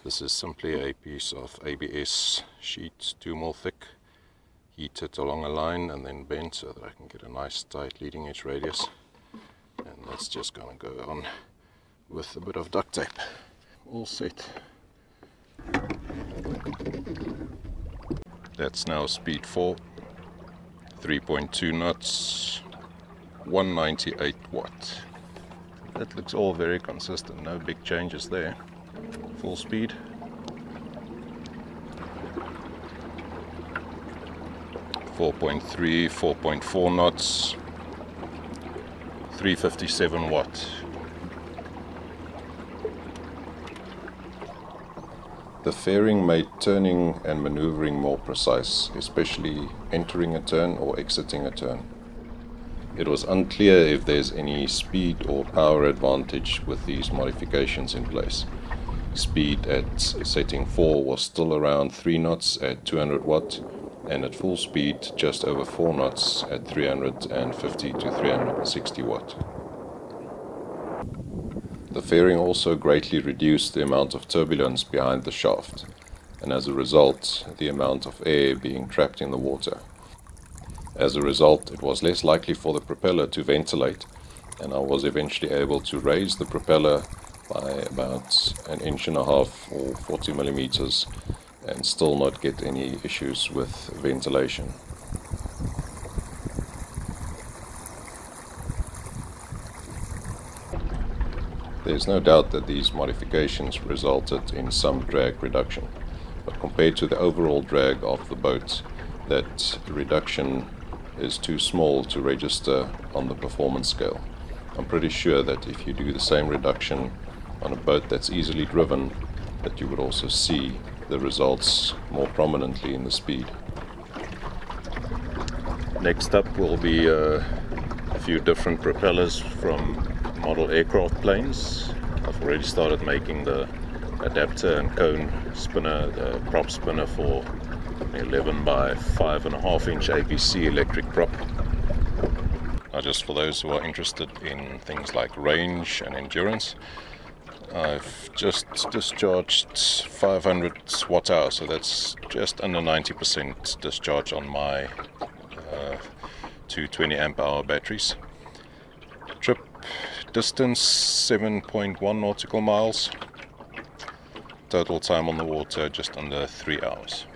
This is simply a piece of ABS sheet 2mm thick, heated along a line and then bent so that I can get a nice tight leading edge radius. And that's just going to go on with a bit of duct tape. All set. That's now speed 4, 3.2 knots, 198 watt. That looks all very consistent, no big changes there. Full speed. .3, 4.4 knots, 357 watt. The fairing made turning and maneuvering more precise, especially entering a turn or exiting a turn. It was unclear if there's any speed or power advantage with these modifications in place. Speed at setting 4 was still around 3 knots at 200 watt, and at full speed just over 4 knots at 350 to 360 watt. The fairing also greatly reduced the amount of turbulence behind the shaft, and as a result, the amount of air being trapped in the water. As a result, it was less likely for the propeller to ventilate, and I was eventually able to raise the propeller by about 1.5 inches or 40 millimeters and still not get any issues with ventilation. There's no doubt that these modifications resulted in some drag reduction, but compared to the overall drag of the boat, that reduction is too small to register on the performance scale. I'm pretty sure that if you do the same reduction on a boat that's easily driven, that you would also see the results more prominently in the speed. Next up will be a few different propellers from model aircraft planes. I've already started making the adapter and cone spinner, the prop spinner for 11 by 5.5 inch APC electric prop. Now, just for those who are interested in things like range and endurance, I've just discharged 500 watt hours, so that's just under 90% discharge on my 220 amp hour batteries. Trip distance 7.1 nautical miles. Total time on the water just under 3 hours.